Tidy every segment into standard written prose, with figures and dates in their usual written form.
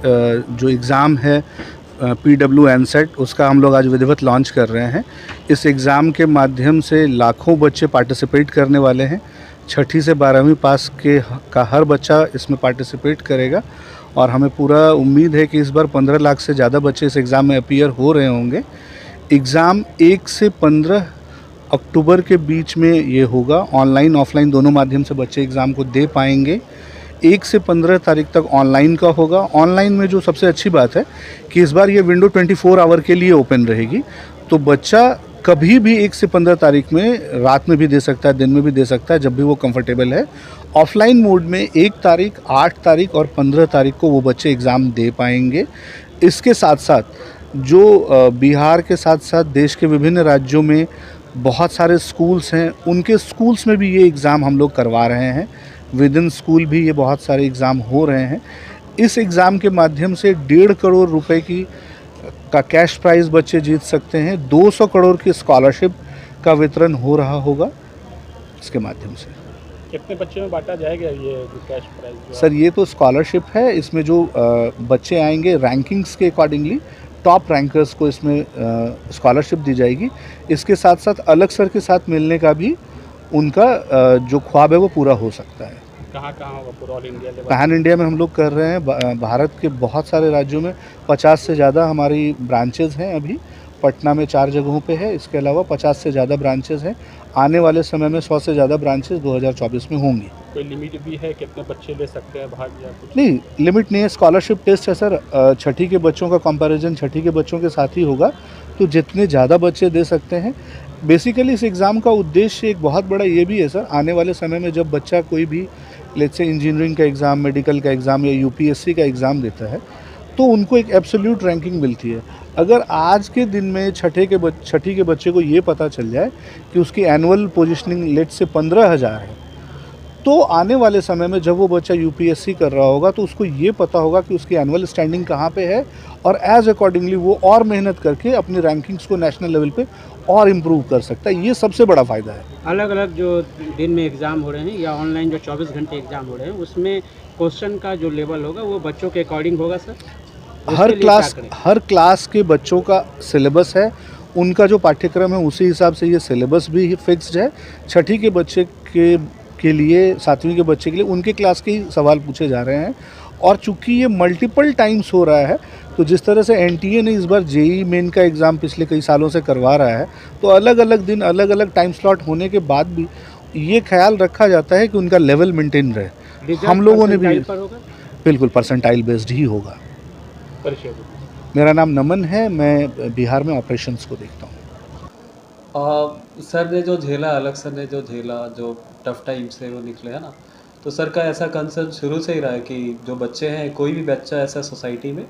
जो एग्ज़ाम है PW-EAMCET, उसका हम लोग आज विधिवत लॉन्च कर रहे हैं। इस एग्ज़ाम के माध्यम से लाखों बच्चे पार्टिसिपेट करने वाले हैं। छठी से 12वीं पास का हर बच्चा इसमें पार्टिसिपेट करेगा और हमें पूरा उम्मीद है कि इस बार 15 लाख से ज़्यादा बच्चे इस एग्ज़ाम में अपीयर हो रहे होंगे। एग्ज़ाम 1 से 15 अक्टूबर के बीच में ये होगा। ऑनलाइन ऑफलाइन दोनों माध्यम से बच्चे एग्ज़ाम को दे पाएंगे। 1 से 15 तारीख तक ऑनलाइन का होगा। ऑनलाइन में जो सबसे अच्छी बात है कि इस बार ये विंडो 24 आवर के लिए ओपन रहेगी, तो बच्चा कभी भी 1 से 15 तारीख में रात में भी दे सकता है, दिन में भी दे सकता है, जब भी वो कंफर्टेबल है। ऑफलाइन मोड में 1 तारीख, 8 तारीख और 15 तारीख को वो बच्चे एग्ज़ाम दे पाएंगे। इसके साथ साथ जो बिहार के साथ साथ देश के विभिन्न राज्यों में बहुत सारे स्कूल्स हैं, उनके स्कूल्स में भी ये एग्ज़ाम हम लोग करवा रहे हैं। विद इन स्कूल भी ये बहुत सारे एग्ज़ाम हो रहे हैं। इस एग्ज़ाम के माध्यम से 1.5 करोड़ रुपए का कैश प्राइज़ बच्चे जीत सकते हैं। 200 करोड़ की स्कॉलरशिप का वितरण हो रहा होगा इसके माध्यम से। कितने बच्चों में बांटा जाएगा ये जो कैश प्राइज़? सर, ये तो स्कॉलरशिप है। इसमें जो बच्चे आएंगे रैंकिंग्स के अकॉर्डिंगली टॉप रैंकर्स को इसमें स्कॉलरशिप दी जाएगी। इसके साथ साथ अलग सर के साथ मिलने का भी उनका जो ख्वाब है वो पूरा हो सकता है। कहाँ होगा? पूरा all India level? Pan India में हम लोग कर रहे हैं। भारत के बहुत सारे राज्यों में 50 से ज़्यादा हमारी ब्रांचेज़ हैं। अभी पटना में 4 जगहों पे है। इसके अलावा 50 से ज़्यादा ब्रांचेज़ हैं। आने वाले समय में 100 से ज़्यादा ब्रांचेज़ 2024 में होंगी। कोई लिमिट भी है कितने बच्चे ले सकते हैं भाग या कुछ? नहीं, लिमिट नहीं है। स्कॉलरशिप टेस्ट है सर। छठी के बच्चों का कंपैरिजन छठी के बच्चों के साथ ही होगा, तो जितने ज़्यादा बच्चे दे सकते हैं। बेसिकली इस एग्ज़ाम का उद्देश्य एक बहुत बड़ा ये भी है सर, आने वाले समय में जब बच्चा कोई भी लेट्स से इंजीनियरिंग का एग्ज़ाम, मेडिकल का एग्ज़ाम या यूपीएससी का एग्ज़ाम देता है, तो उनको एक एब्सोल्यूट रैंकिंग मिलती है। अगर आज के दिन में छठी के बच्चे को ये पता चल जाए कि उसकी एनुअल पोजीशनिंग लेट्स से 15,000 है, तो आने वाले समय में जब वो बच्चा यूपीएससी कर रहा होगा तो उसको ये पता होगा कि उसकी एनुअल स्टैंडिंग कहाँ पे है और एज अकॉर्डिंगली वो और मेहनत करके अपनी रैंकिंग्स को नेशनल लेवल पे और इम्प्रूव कर सकता है। ये सबसे बड़ा फ़ायदा है। अलग अलग जो दिन में एग्ज़ाम हो रहे हैं या ऑनलाइन जो 24 घंटे एग्ज़ाम हो रहे हैं, उसमें क्वेश्चन का जो लेवल होगा वो बच्चों के अकॉर्डिंग होगा सर? हर क्लास के बच्चों का सिलेबस है। उनका जो पाठ्यक्रम है उसी हिसाब से ये सिलेबस भी फिक्स्ड है। छठी के बच्चे के लिए, 7वीं के बच्चे के लिए उनके क्लास के ही सवाल पूछे जा रहे हैं। और चूंकि ये मल्टीपल टाइम्स हो रहा है, तो जिस तरह से एनटीए ने इस बार जेईई मेन का एग्ज़ाम पिछले कई सालों से करवा रहा है, तो अलग अलग दिन अलग अलग टाइम स्लॉट होने के बाद भी ये ख्याल रखा जाता है कि उनका लेवल मेंटेन रहे। हम लोगों ने भी बिल्कुल परसेंटाइल बेस्ड ही होगा। मेरा नाम नमन है, मैं बिहार में ऑपरेशंस को देखता हूँ। सर ने जो झेला, अलग सर ने जो झेला, जो टफ टाइम से वो निकले है ना, तो सर का ऐसा कंसर्न शुरू से ही रहा है कि जो बच्चे हैं, कोई भी बच्चा ऐसा सोसाइटी में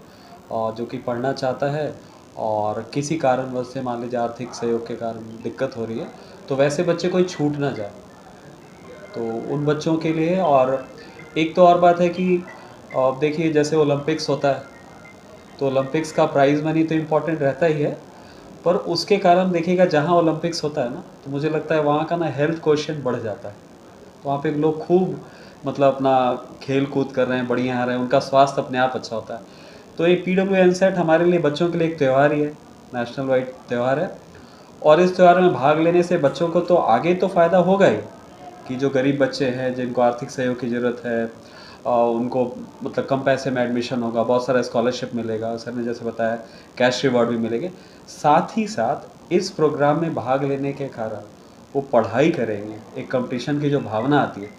जो कि पढ़ना चाहता है और किसी कारणवश से मान लीजिए आर्थिक सहयोग के कारण दिक्कत हो रही है, तो वैसे बच्चे कोई छूट ना जाए, तो उन बच्चों के लिए। और एक तो और बात है कि देखिए जैसे ओलंपिक्स होता है, तो ओलंपिक्स का प्राइज़ मनी तो इम्पोर्टेंट रहता ही है, पर उसके कारण देखिएगा जहाँ ओलंपिक्स होता है ना, तो मुझे लगता है वहाँ का ना हेल्थ क्वेश्चन बढ़ जाता है। तो वहाँ पे लोग खूब मतलब अपना खेल कूद कर रहे हैं, बढ़िया आ रहे हैं, उनका स्वास्थ्य अपने आप अच्छा होता है। तो ये PW-EAMCET हमारे लिए बच्चों के लिए एक त्यौहार ही है, नेशनल वाइड त्यौहार है। और इस त्यौहार में भाग लेने से बच्चों को तो आगे तो फ़ायदा होगा ही, कि जो गरीब बच्चे हैं जिनको आर्थिक सहयोग की ज़रूरत है, उनको मतलब कम पैसे में एडमिशन होगा, बहुत सारा स्कॉलरशिप मिलेगा, सर ने जैसे बताया कैश रिवॉर्ड भी मिलेंगे। साथ ही साथ इस प्रोग्राम में भाग लेने के कारण वो पढ़ाई करेंगे, एक कंपटीशन की जो भावना आती है,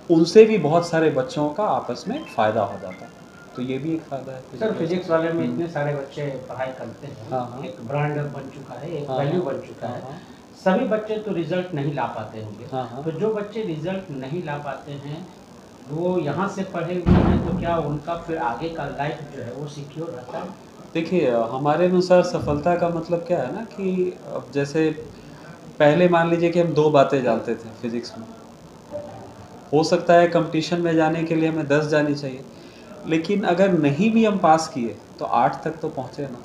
उनसे भी बहुत सारे बच्चों का आपस में फ़ायदा हो जाता है। तो ये भी एक फ़ायदा है। सर फिजिक्स वाले में इतने सारे बच्चे पढ़ाई करते हैं, हाँ। एक ब्रांड बन चुका है, एक हाँ। वैल्यू बन चुका है। हाँ। सभी बच्चे तो रिजल्ट नहीं ला पाते होंगे। हाँ। तो जो बच्चे रिजल्ट नहीं ला पाते हैं, वो यहाँ से पढ़े हुए हैं, तो क्या उनका फिर आगे का लाइफ जो है वो सिक्योर रहता है? देखिए हमारे अनुसार सफलता का मतलब क्या है ना, कि अब जैसे पहले मान लीजिए कि हम 2 बातें जानते थे फिज़िक्स में, हो सकता है कंपटीशन में जाने के लिए हमें 10 जानी चाहिए, लेकिन अगर नहीं भी हम पास किए तो 8 तक तो पहुँचे ना,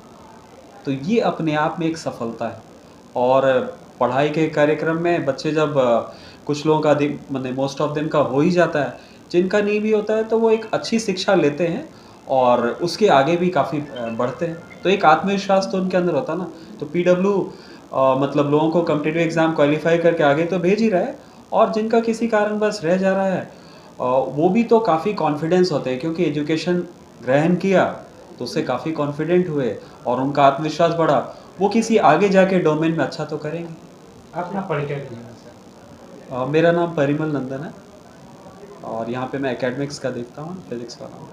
तो ये अपने आप में एक सफलता है। और पढ़ाई के कार्यक्रम में बच्चे जब कुछ लोगों का माने मोस्ट ऑफ देम का हो ही जाता है, जिनका नहीं भी होता है तो वो एक अच्छी शिक्षा लेते हैं और उसके आगे भी काफ़ी बढ़ते हैं। तो एक आत्मविश्वास तो उनके अंदर होता ना। तो पीडब्ल्यू मतलब लोगों को कॉम्पिटिटिव एग्ज़ाम क्वालिफाई करके आगे तो भेज ही रहा है, और जिनका किसी कारण बस रह जा रहा है वो भी तो काफ़ी कॉन्फिडेंस होते हैं, क्योंकि एजुकेशन ग्रहण किया तो उससे काफ़ी कॉन्फिडेंट हुए और उनका आत्मविश्वास बढ़ा, वो किसी आगे जाके डोमेन में अच्छा तो करेंगे। अपना परिचय दीजिएगा सर। मेरा नाम परिमल नंदन है और यहाँ पे मैं एकेडमिक्स का देखता हूँ, फिजिक्स वाला हूँ।